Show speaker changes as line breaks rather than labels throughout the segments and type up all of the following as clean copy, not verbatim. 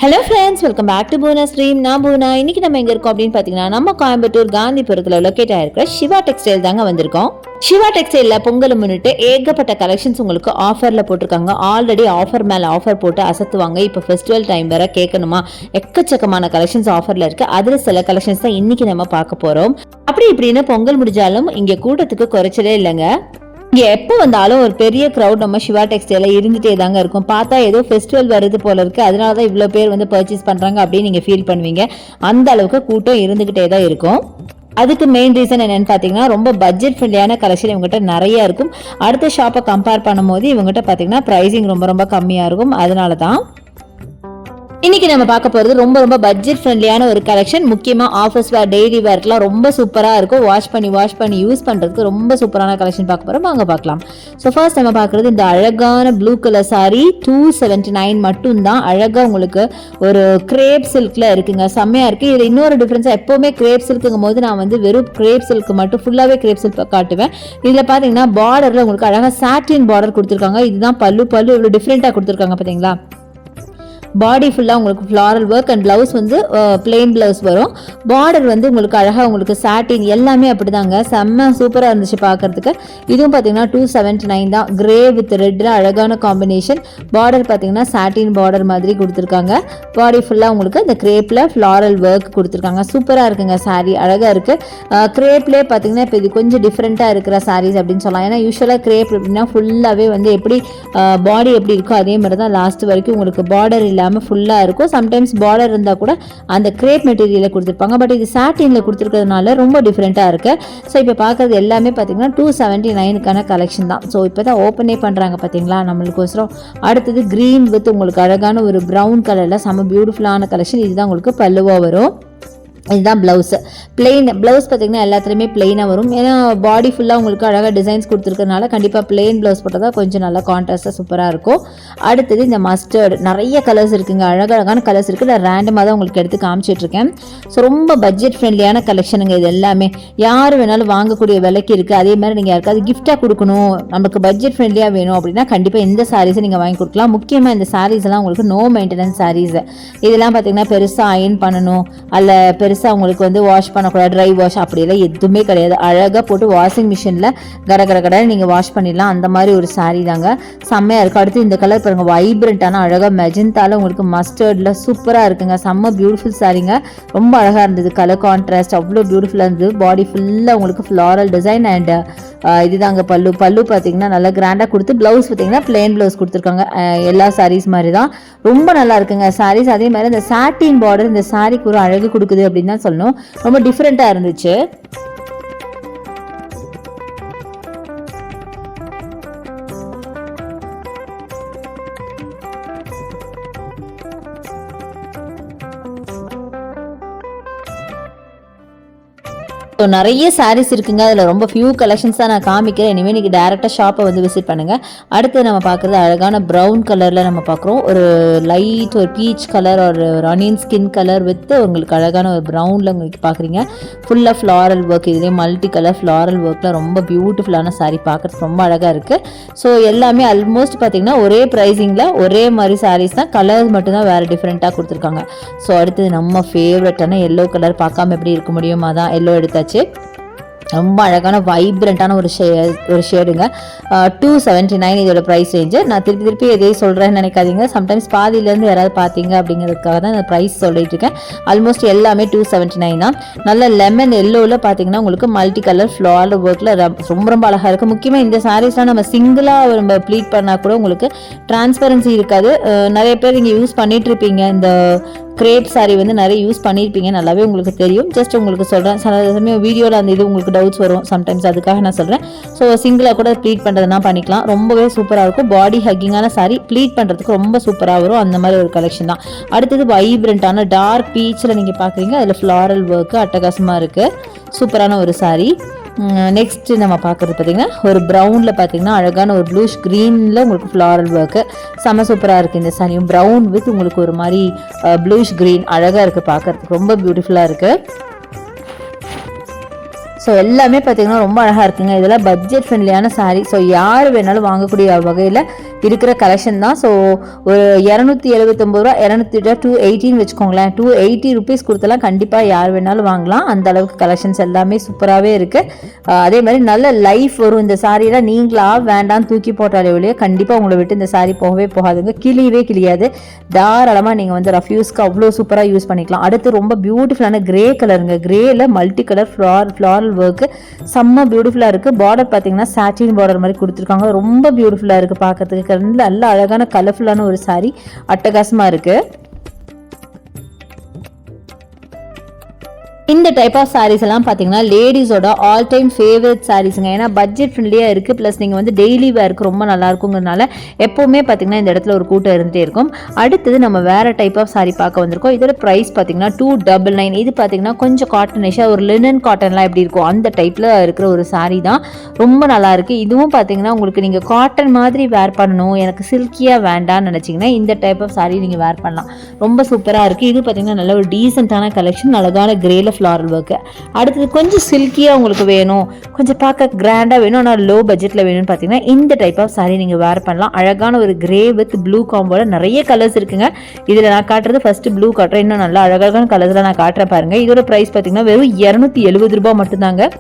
Hello friends, welcome back to Poona stream. நான் பூனா. இன்னைக்கு நம்ம எங்கே இருக்கோம் அப்படின்னு பார்த்தீங்கன்னா, நம்ம கோயம்புத்தூர் காந்திபுரத்தில் லொக்கேட் ஆகிருக்கிற சிவா டெக்ஸ்டைல் தாங்க வந்திருக்கோம். சிவா டெக்ஸ்டைலில் பொங்கல் முன்னிட்டு ஏகப்பட்ட கலெக்ஷன்ஸ் உங்களுக்கு ஆஃபரில் போட்டிருக்காங்க. ஆல்ரெடி ஆஃபர் மேலே ஆஃபர் போட்டு அசத்துவாங்க. இப்போ ஃபெஸ்டிவல் டைம் வேற கேட்கணுமா, எக்கச்சக்கமான கலெக்ஷன்ஸ் ஆஃபரில் இருக்குது. அதில் சில கலெக்ஷன்ஸ் தான் இன்றைக்கி நம்ம பார்க்க போகிறோம். அப்படி இப்படின்னு பொங்கல் முடிஞ்சாலும் இங்கே கூட்டத்துக்கு குறைச்சலே இல்லைங்க. இங்கே எப்போ வந்தாலும் ஒரு பெரிய க்ரௌட் நம்ம சிவா டெக்ஸ்டைலில் இருந்துகிட்டே தாங்க இருக்கும். பார்த்தா ஏதோ ஃபெஸ்டிவல் வருது போல இருக்குது, அதனால தான் இவ்வளோ பேர் வந்து பர்ச்சேஸ் பண்ணுறாங்க அப்படின்னு நீங்கள் ஃபீல் பண்ணுவீங்க. அந்த அளவுக்கு கூட்டம் இருந்துக்கிட்டே தான் இருக்கும். அதுக்கு மெயின் ரீசன் என்னென்னு பார்த்தீங்கன்னா, ரொம்ப பட்ஜெட் ஃப்ரெண்ட்லியான கலெக்ஷன் இவங்ககிட்ட நிறைய இருக்கும். அடுத்த ஷாப்பை கம்பேர் பண்ணும்போது இவங்ககிட்ட பார்த்தீங்கன்னா ப்ரைஸிங் ரொம்ப ரொம்ப கம்மியாக இருக்கும். அதனால தான் இன்னைக்கு நம்ம பார்க்க போகிறது ரொம்ப ரொம்ப பட்ஜெட் ஃப்ரெண்ட்லியான ஒரு கலெக்ஷன். முக்கியமாக ஆஃபீஸ் வேர், டெய்லி வேர்க்கெலாம் ரொம்ப சூப்பராக இருக்கும். வாஷ் பண்ணி யூஸ் பண்ணுறதுக்கு ரொம்ப சூப்பரான கலெக்ஷன் பார்க்க போகிறோம். வாங்க பார்க்கலாம். ஸோ ஃபர்ஸ்ட் நம்ம பார்க்குறது இந்த அழகான ப்ளூ கலர் சாரீ. 279 மட்டும்தான். அழகாக உங்களுக்கு ஒரு கிரேப் சில்கில் இருக்குங்க. செம்மையாக இருக்குது. இதில் இன்னொரு டிஃப்ரென்ஸாக, எப்போவுமே கிரேப் சில்க்குங்கும் போது நான் வந்து வெறும் கிரேப் சில்க்கு மட்டும் ஃபுல்லாகவே கிரேப் சில்க் காட்டுவேன். இதில் பார்த்தீங்கன்னா பார்டரில் உங்களுக்கு அழகாக சாட்டின் பார்டர் கொடுத்துருக்காங்க. இதுதான் பல்லு இவ்வளோ டிஃப்ரெண்ட்டாக கொடுத்துருக்காங்க பார்த்தீங்களா. பாடி ஃபுல்லாக உங்களுக்கு ஃப்ளாரல் ஒர்க் அண்ட் ப்ளவுஸ் வந்து பிளெயின் ப்ளவுஸ் வரும். பார்டர் வந்து உங்களுக்கு அழகாக உங்களுக்கு சாட்டின் எல்லாமே அப்படி தாங்க. செம்ம சூப்பராக இருந்துச்சு பார்க்குறதுக்கு. இதுவும் பார்த்தீங்கன்னா 279 தான். கிரே வித் ரெட்டில் அழகான காம்பினேஷன். பார்டர் பார்த்தீங்கன்னா சாட்டின் பார்டர் மாதிரி கொடுத்துருக்காங்க. பாடி ஃபுல்லாக உங்களுக்கு இந்த கிரேப்பில் ஃப்ளாரல் ஒர்க் கொடுத்துருக்காங்க. சூப்பராக இருக்குங்க. சாரீ அழகாக இருக்குது. கிரேப்லேயே பார்த்தீங்கன்னா இப்போ இது கொஞ்சம் டிஃப்ரெண்ட்டாக இருக்கிற சாரீஸ் அப்படின்னு சொல்லலாம். ஏன்னா யூஸ்வலாக கிரேப் அப்படின்னா ஃபுல்லாகவே வந்து எப்படி பாடி எப்படி இருக்கோ அதே மாதிரி தான் லாஸ்ட் வரைக்கும் உங்களுக்கு பார்டர் இல்லை ஃபுல்லாக இருக்கும். சம்டைம்ஸ் பார்டர் இருந்தால் கூட அந்த கிரேப் மெட்டீரியலை கொடுத்துருப்பாங்க. பட் இது சாட்டினில் கொடுத்துருக்கிறதுனால ரொம்ப டிஃப்ரெண்ட்டாக இருக்குது. ஸோ இப்போ பார்க்குறது எல்லாமே பார்த்தீங்கன்னா 279க்கான கலெக்ஷன் தான். ஸோ இப்போ தான் ஓப்பனே பண்ணுறாங்க பார்த்தீங்களா நம்மளுக்கோசரம். அடுத்தது க்ரீன் வித் உங்களுக்கு அழகான ஒரு ப்ரௌன் கலரில் செம்ம பியூட்டிஃபுல்லான கலெக்ஷன். இதுதான் உங்களுக்கு பல்லுவாக வரும். இதுதான் ப்ளவுஸு. பிளெயின் ப்ளவுஸ் பார்த்தீங்கன்னா எல்லாத்துலேயுமே பிளெயினாக வரும். ஏன்னா பாடி ஃபுல்லாக உங்களுக்கு அழகாக டிசைன்ஸ் கொடுத்துருக்கறனால கண்டிப்பாக பிளெயின் ப்ளவுஸ் போட்டால் தான் கொஞ்சம் நல்லா கான்ட்ராஸ்ட்டாக சூப்பராக இருக்கும். அடுத்தது இந்த மஸ்டர்டு. நிறைய கலர்ஸ் இருக்குங்க. அழகான கலர்ஸ் இருக்குது. நான் ரேண்டமாக தான் உங்களுக்கு எடுத்து காமிச்சிட்ருக்கேன். ஸோ ரொம்ப பட்ஜெட் ஃப்ரெண்ட்லியான கலெக்ஷனுங்க இது எல்லாமே. யார் வேணாலும் வாங்கக்கூடிய விலைக்கு இருக்குது. அதே மாதிரி நீங்கள் யாருக்காவது கிஃப்டாக கொடுக்கணும், நமக்கு பட்ஜெட் ஃப்ரெண்ட்லியாக வேணும் அப்படின்னா கண்டிப்பாக இந்த சாரீஸை நீங்கள் வாங்கி கொடுக்கலாம். முக்கியமாக இந்த சாரீஸ் எல்லாம் உங்களுக்கு நோ மெயின்டெனன்ஸ் சாரீஸ். இதெல்லாம் பார்த்தீங்கன்னா பெருசாக அயன் பண்ணணும், அல்ல பெருசாக உங்களுக்கு வந்து வாஷ் பண்ணக்கூடாது, ட்ரை வாஷ் அப்படியெல்லாம் எதுவுமே கிடையாது. அழகாக போட்டு வாஷிங் மிஷினில் கட நீங்கள் வாஷ் பண்ணிடலாம். அந்த மாதிரி ஒரு சாரீ தாங்க. செம்மையாக இருக்குது. அடுத்து இந்த கலர் பாருங்கள், வைப்ரண்ட்டான அழகாக மெஜந்தால உங்களுக்கு மஸ்டர்டில் சூப்பராக இருக்குங்க. செம்ம பியூட்டிஃபுல் சாரீங்க. ரொம்ப அழகாக இருந்தது. கலர் கான்ட்ராஸ்ட் அவ்வளோ பியூட்டிஃபுல்லாக இருந்தது. பாடி ஃபுல்லாக உங்களுக்கு ஃப்ளாரல் டிசைன் அண்ட் இதுதாங்க பல்லு பார்த்தீங்கன்னா நல்லா கிராண்டாக கொடுத்து, ப்ளவுஸ் பார்த்தீங்கன்னா பிளெயின் ப்ளவுஸ் கொடுத்துருக்காங்க. எல்லா சாரீஸ் மாதிரி தான். ரொம்ப நல்லா இருக்குங்க சாரீஸ். அதே மாதிரி இந்த சாட்டின் பார்டர் இந்த சாரீக்கு ஒரு அழகு கொடுக்குது அப்படின்னு தான் சொல்லணும். ரொம்ப டிஃப்ரெண்ட்டாக இருந்துச்சு. ஸோ நிறைய சாரீஸ் இருக்குங்க. அதில் ரொம்ப ஃபியூ கலெக்ஷன்ஸ் தான் நான் காமிக்கிறேன். இனிமேல் நீங்கள் டேரெக்டாக ஷாப்பை வந்து விசிட் பண்ணுங்கள். அடுத்து நம்ம பார்க்குறது அழகான ப்ரௌன் கலரில் நம்ம பார்க்குறோம். ஒரு லைட் ஒரு பீச் கலர் ஒரு ஆனியன் ஸ்கின் கலர் வித் உங்களுக்கு அழகான ஒரு ப்ரௌனில் உங்களுக்கு பார்க்குறீங்க. ஃபுல்லாக ஃப்ளாரல் ஒர்க். இதுலேயே மல்டி கலர் ஃப்ளாரல் ஒர்க்கில் ரொம்ப பியூட்டிஃபுல்லான சாரீ. பார்க்குறதுக்கு ரொம்ப அழகாக இருக்குது. ஸோ எல்லாமே ஆல்மோஸ்ட் பார்த்திங்கன்னா ஒரே ப்ரைஸிங்கில் ஒரே மாதிரி சாரீஸ் தான். கலர்ஸ் மட்டும்தான் வேறு டிஃப்ரெண்ட்டாக கொடுத்துருக்காங்க. ஸோ அடுத்தது நம்ம ஃபேவரட்டான எல்லோ கலர். பார்க்காம எப்படி இருக்க முடியுமா, தான் எல்லோ எடுத்தாச்சு. ரொம்ப அழகான வைப்ரண்ட்டான ஒரு ஷேடுங்க. 279 இதோட ப்ரைஸ் ரேஞ்சு. நான் திருப்பி எதையும் சொல்கிறேன்னு நினைக்காதீங்க. சம்டைம்ஸ் பாதியிலேருந்து யாராவது பார்த்தீங்க அப்படிங்கிறதுக்காக தான் இந்த ப்ரைஸ் சொல்லிட்டு இருக்கேன். ஆல்மோஸ்ட் எல்லாமே 279 தான். நல்ல லெமன் எல்லோவில் பார்த்தீங்கன்னா உங்களுக்கு மல்டி கலர் ஃப்ளாரல் ஒர்க்கில் ரொம்ப அழகாக இருக்குது. முக்கியமாக இந்த சாரீஸ்லாம் நம்ம சிங்கிளாக நம்ம ப்ளீட் பண்ணால் கூட உங்களுக்கு டிரான்ஸ்பரன்சி இருக்காது. நிறைய பேர் இங்கே யூஸ் பண்ணிகிட்ருப்பீங்க. இந்த கிரேப் சாரீ வந்து நிறைய யூஸ் பண்ணியிருப்பீங்க, நல்லாவே உங்களுக்கு தெரியும். ஜஸ்ட் உங்களுக்கு சொல்கிறேன். சில சமயம் வீடியோவில் அந்த இது உங்களுக்கு டவுட்ஸ் வரும் சம்டைம்ஸ், அதுக்காக நான் சொல்கிறேன். ஸோ சிங்கிளாக கூட ப்ளீட் பண்ணுறதுனா பண்ணிக்கலாம். ரொம்பவே சூப்பராக இருக்கும். பாடி ஹக்கிங்கான சாரீ ப்ளீட் பண்ணுறதுக்கு ரொம்ப சூப்பராக வரும். அந்த மாதிரி ஒரு கலெக்ஷன் தான். அடுத்தது வைப்ரண்ட்டான டார்க் பீச்சில் நீங்கள் பார்க்குறீங்க. அதில் ஃப்ளாரல் ஒர்க்கு அட்டகாசமாக இருக்குது. சூப்பரான ஒரு சாரீ. நெக்ஸ்ட் நம்ம பார்க்குறது பார்த்திங்கன்னா ஒரு ப்ரௌனில் பார்த்தீங்கன்னா அழகான ஒரு ப்ளூஷ் க்ரீனில் உங்களுக்கு ஃப்ளாரல் ஒர்க்கு செம்ம சூப்பராக இருக்குது. இந்த சாரியும் ப்ரௌன் வித் உங்களுக்கு ஒரு மாதிரி ப்ளூஷ் க்ரீன் அழகாக இருக்குது. பார்க்குறதுக்கு ரொம்ப பியூட்டிஃபுல்லாக இருக்குது. ஸோ எல்லாமே பார்த்தீங்கன்னா ரொம்ப அழகாக இருக்குங்க. இதெல்லாம் பட்ஜெட் ஃப்ரெண்ட்லியான சாரீ. ஸோ யார் வேணாலும் வாங்கக்கூடிய வகையில் இருக்கிற கலெக்ஷன் தான். ஸோ ஒரு 279 ரூபா 218 வச்சுக்கோங்களேன். 280 ருபீஸ் கொடுத்தலாம் கண்டிப்பாக யார் வேணாலும் வாங்கலாம். அந்த அளவுக்கு கலெக்ஷன்ஸ் எல்லாமே சூப்பராகவே இருக்குது. அதே மாதிரி நல்ல லைஃப் வரும் இந்த சாரீலாம். நீங்களா வேண்டாம் தூக்கி போட்டாலே ஒழிய கண்டிப்பாக உங்களை விட்டு இந்த சாரீ போகவே போகாதுங்க, கிளியவே கிளியாது. தாராளமாக நீங்கள் வந்து ரஃப்யூஸ்க்கு அவ்வளோ சூப்பராக யூஸ் பண்ணிக்கலாம். அடுத்து ரொம்ப பியூட்டிஃபுல்லான கிரே கலருங்க. கிரேல மல்டி கலர் ஃப்ளாரல் ஒர்க்கு செம்ம பியூட்டிஃபுல்லாக இருக்குது. பார்டர் பார்த்தீங்கன்னா சாட்டின் பார்டர் மாதிரி கொடுத்துருக்காங்க. ரொம்ப பியூட்டிஃபுல்லாக இருக்குது பார்க்கறதுக்கு. நல்ல அழகான கலர்ஃபுல்லான ஒரு சாரீ, அட்டகாசமாக இருக்குது. இந்த டைப் ஆஃப் சாரீஸ் எல்லாம் பார்த்தீங்கன்னா லேடிஸோட ஆல் டைம் ஃபேவரட் சாரீஸுங்க. ஏன்னா பட்ஜெட் ஃப்ரெண்ட்லியாக இருக்குது, ப்ளஸ் நீங்கள் வந்து டெய்லி வேருக்கு ரொம்ப நல்லா இருக்குங்கிறதுனால எப்போவுமே பார்த்தீங்கன்னா இந்த இடத்துல ஒரு கூட்டம் இருந்துகிட்டே இருக்கும். அடுத்தது நம்ம வேறு டைப் ஆஃப் சாரீ பார்க்க வந்திருக்கோம். இதோட ப்ரைஸ் பார்த்தீங்கன்னா 299. இது பார்த்தீங்கன்னா கொஞ்சம் காட்டனிஷாக ஒரு லினன் காட்டன்லாம் எப்படி இருக்கும் அந்த டைப்பில் இருக்கிற ஒரு சாரீ தான். ரொம்ப நல்லாயிருக்கு. இதுவும் பார்த்தீங்கன்னா உங்களுக்கு நீங்கள் காட்டன் மாதிரி வேர் பண்ணணும், எனக்கு சில்கியாக வேண்டாம்னு நினச்சிங்கன்னா இந்த டைப் ஆஃப் சாரீ நீங்கள் வேர் பண்ணலாம். ரொம்ப சூப்பராக இருக்குது. இது பார்த்தீங்கன்னா நல்ல ஒரு டீசெண்டான கலெக்ஷன், அழகான கிரேல ஃப்ளாரல் ஒர்க்கு. அடுத்தது கொஞ்சம் சில்கியாக உங்களுக்கு வேணும், கொஞ்சம் பார்க்க கிராண்டாக வேணும், ஆனால் லோ பட்ஜெட்டில் வேணும்னு பார்த்தீங்கன்னா இந்த டைப் ஆஃப் சாரீ நீங்கள் வேர் பண்ணலாம். அழகான ஒரு கிரே வித் ப்ளூ காம்போல நிறைய கலர்ஸ் இருக்குங்க. இதில் நான் காட்டுறது ஃபஸ்ட்டு ப்ளூ காட்டுறேன், இன்னும் நல்லா அழகான கலர்ஸில் நான் காட்டுறேன் பாருங்கள். இதோட ப்ரைஸ் பார்த்தீங்கன்னா வெறும் 270 ரூபா மட்டும்தாங்க.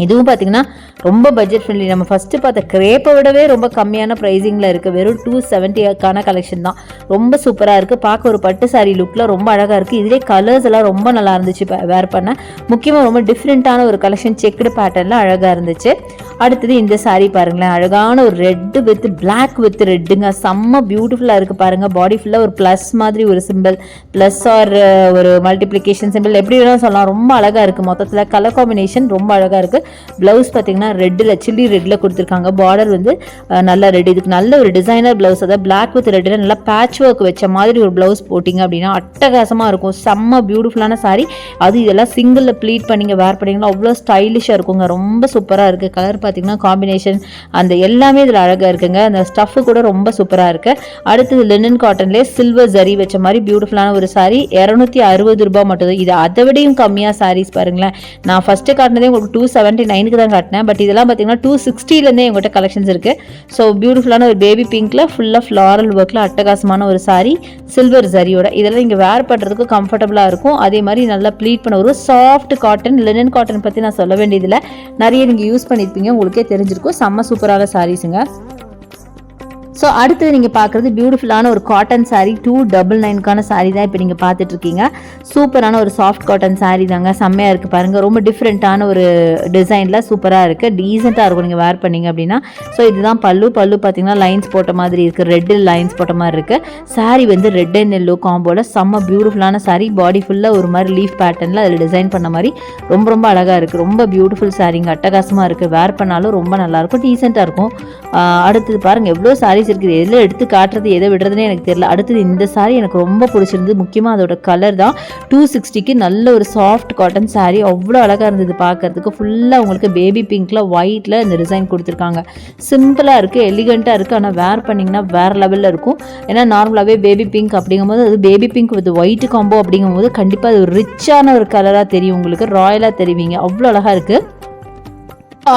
இதுவும் பார்த்தீங்கன்னா ரொம்ப பட்ஜெட் ஃப்ரெண்ட்லி. நம்ம ஃபஸ்ட்டு பார்த்த கிரேப்பை விடவே ரொம்ப கம்மியான ப்ரைஸிங்கில் இருக்குது. வெறும் 270க்கான கலெக்ஷன் தான். ரொம்ப சூப்பராக இருக்குது. பார்க்க ஒரு பட்டு சாரீ லுக்கில் ரொம்ப அழகாக இருக்குது. இதிலே கலர்ஸ் எல்லாம் ரொம்ப நல்லா இருந்துச்சு வேர் பண்ண. முக்கியமாக ரொம்ப டிஃப்ரெண்ட்டான ஒரு கலெக்ஷன், செக்குடு பேட்டர்னில் அழகாக இருந்துச்சு. அடுத்தது இந்த சாரீ பாருங்களேன், அழகான ஒரு ரெட்டு வித் பிளாக் வித் ரெட்டுங்க. செம்ம பியூட்டிஃபுல்லாக இருக்குது பாருங்கள். பாடி ஃபுல்லாக ஒரு ப்ளஸ் மாதிரி ஒரு சிம்பிள், ப்ளஸ் ஆர் ஒரு மல்டிப்ளிகேஷன் சிம்பிள் எப்படி வேணாலும் சொல்லலாம். ரொம்ப அழகாக இருக்குது. மொத்தத்தில் கலர் காம்பினேஷன் ரொம்ப அழகாக இருக்குது. ப்ளவுஸ் பார்த்தீங்கன்னா ரெட்டில் சில்லி ரெட்டில் கொடுத்துருக்காங்க. பார்டர் வந்து நல்ல ரெட். இதுக்கு நல்ல ஒரு டிசைனர் ப்ளவுஸ், அதாவது பிளாக் வித் ரெட்டில் நல்லா பேட்ச் ஒர்க் வச்ச மாதிரி ஒரு ப்ளவுஸ் போட்டிங்க அப்படின்னா அட்டகாசமாக இருக்கும். செம்ம பியூட்டிஃபுல்லான சாரீ. அது இதெல்லாம் சிங்கிளில் ப்ளீட் பண்ணிங்க வேர் பண்ணிங்கன்னா அவ்வளோ ஸ்டைலிஷாக இருக்குங்க. ரொம்ப சூப்பராக இருக்குது. கலர் பார்த்தீங்கன்னா காம்பினேஷன் அந்த எல்லாமே இதில் அழகாக இருக்குங்க. அந்த ஸ்டஃப்பு கூட ரொம்ப சூப்பராக இருக்குது. அடுத்தது லினன் காட்டன்லேயே சில்வர் ஜரி வச்ச மாதிரி பியூட்டிஃபுல்லான ஒரு சாரீ, 260 ரூபா மட்டும். இது அதை விடையும் கம்மியாக சாரீஸ் பாருங்களேன். நான் ஃபஸ்ட்டு காட்டினதே உங்களுக்கு 279க்கு தான் காட்டினேன். பட் இதெல்லாம் பார்த்தீங்கன்னா 260லேருந்தே எங்கள்கிட்ட கலெக்ஷன்ஸ் இருக்குது. ஸோ பியூட்டிஃபுல்லான ஒரு பேபி பிங்க்கில் ஃபுல்லாக ஃப்ளாரல் ஒர்க்கில் அட்டகாசமான ஒரு சாரீ சில்வர் ஜரியோட. இதெல்லாம் நீங்கள் வேர் பண்ணுறதுக்கு கம்ஃபர்டபுளாக இருக்கும். அதே மாதிரி நல்லா ப்ளீட் பண்ண ஒரு சாஃப்ட் காட்டன். லினன் காட்டன் பற்றி நான் சொல்ல வேண்டியதில்லை, நிறைய நீங்கள் யூஸ் பண்ணியிருப்பீங்க, உங்களுக்கே தெரிஞ்சிருக்கும். செம்ம சூப்பரான சாரீஸுங்க. ஸோ அடுத்தது நீங்கள் பார்க்குறது பியூட்டிஃபுல்லான ஒரு காட்டன் சாரீ, 299க்கான சாரீ தான் இப்போ நீங்கள் பார்த்துட்ருக்கீங்க. சூப்பரான ஒரு சாஃப்ட் காட்டன் சாரீ தாங்க. செம்மையாக இருக்குது பாருங்கள். ரொம்ப டிஃப்ரெண்ட்டான ஒரு டிசைனில் சூப்பராக இருக்குது. டீசெண்டாக இருக்கும் நீங்கள் வேர் பண்ணிங்க அப்படின்னா. ஸோ இதுதான் பல்லு பார்த்தீங்கன்னா லைன்ஸ் போட்ட மாதிரி இருக்குது, ரெட்டில் லைன்ஸ் போட்ட மாதிரி இருக்குது. சாரீ வந்து ரெட் அண்ட் எல்லோ காம்போல செம்ம பியூட்டிஃபுல்லான சாரீ. பாடி ஃபுல்லாக ஒரு மாதிரி லீஃப் பேட்டர்னில் அதில் டிசைன் பண்ண மாதிரி ரொம்ப அழகாக இருக்குது. ரொம்ப பியூட்டிஃபுல் சாரீங்க, அட்டகாசமாக இருக்குது. வேர் பண்ணாலும் ரொம்ப நல்லாயிருக்கும், டீசெண்டாக இருக்கும். அடுத்தது பாருங்கள் எவ்வளோ சாரீஸ் இருக்குது. எதில் எடுத்து காட்டுறது எதை விடுறதுனே எனக்கு தெரியல. அடுத்தது இந்த சாரீ எனக்கு ரொம்ப பிடிச்சிருந்தது. முக்கியமாக அதோட கலர் தான். 260க்கு நல்ல ஒரு சாஃப்ட் காட்டன் சாரீ, அவ்வளோ அழகாக இருந்தது பார்க்கறதுக்கு. ஃபுல்லாக உங்களுக்கு பேபி பிங்க்கில் ஒயிட்டில் இந்த டிசைன் கொடுத்துருக்காங்க. சிம்பிளாக இருக்குது, எலிகண்ட்டாக இருக்குது. ஆனால் வேர் பண்ணிங்கன்னா வேறு லெவலில் இருக்கும். ஏன்னா நார்மலாகவே பேபி பிங்க் அப்படிங்கும்போது, அது baby pink with white combo அப்படிங்கும்போது கண்டிப்பாக அது ஒரு ரிச்சான ஒரு கலராக தெரியும், உங்களுக்கு ராயலாக தெரிவிங்க. அவ்வளோ அழகாக இருக்குது.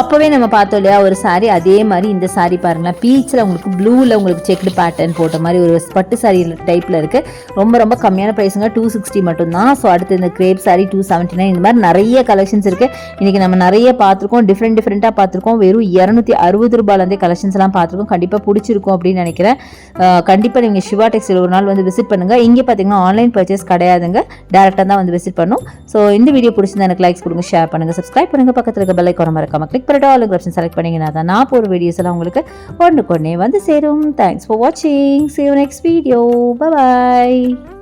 அப்போவே நம்ம பார்த்தோம் இல்லையா ஒரு சாரீ, அதே மாதிரி இந்த சாரீ பாருங்களேன். பீச்சில் உங்களுக்கு ப்ளூவில் உங்களுக்கு செக்டு பேட்டர்ன் போட்ட மாதிரி ஒரு பட்டு சாரீ டைப்பில் இருக்குது. ரொம்ப கம்மியான ப்ரைஸுங்க, 260 மட்டும்தான். ஸோ அடுத்து இந்த கிரேப் சாரீ 279. இந்த மாதிரி நிறைய கலெக்ஷன்ஸ் இருக்குது. இன்றைக்கி நம்ம நிறைய பார்த்துருக்கோம், டிஃப்ரெண்ட்டாக பார்த்துருக்கோம். வெறும் 260 ரூபாயிலேருந்தே கலெக்ஷன்ஸ்லாம் பார்த்துருக்கோம். கண்டிப்பாக பிடிச்சிருக்கும் அப்படின்னு நினைக்கிறேன். கண்டிப்பாக நீங்கள் சிவா டெக்ஸ்டைல் ஒரு நாள் வந்து விசிட் பண்ணுங்கள். இங்கே பார்த்தீங்கன்னா ஆன்லைன் பர்ச்சேஸ் கிடையாதுங்க, டேரெக்டாக தான் வந்து விசிட் பண்ணும். ஸோ இந்த வீடியோ பிடிச்சிருந்தா எனக்கு லைக்ஸ் கொடுங்க, ஷேர் பண்ணுங்கள், சப்ஸ்கிரைப் பண்ணுங்கள், பக்கத்தில் இருக்க பெல் ஐகானை மறக்காம கிளிக் பண்ணிட்டு ஆல் ஆப்ஷன் செலக்ட் பண்ணிங்கன்னா தான் நான் போகிற வீடியோஸ் எல்லாம் உங்களுக்கு ஒன்றுக்கு ஒன்றே வந்து சேரும். தேங்க்ஸ் ஃபார் வாட்சிங். See you next video. Bye bye.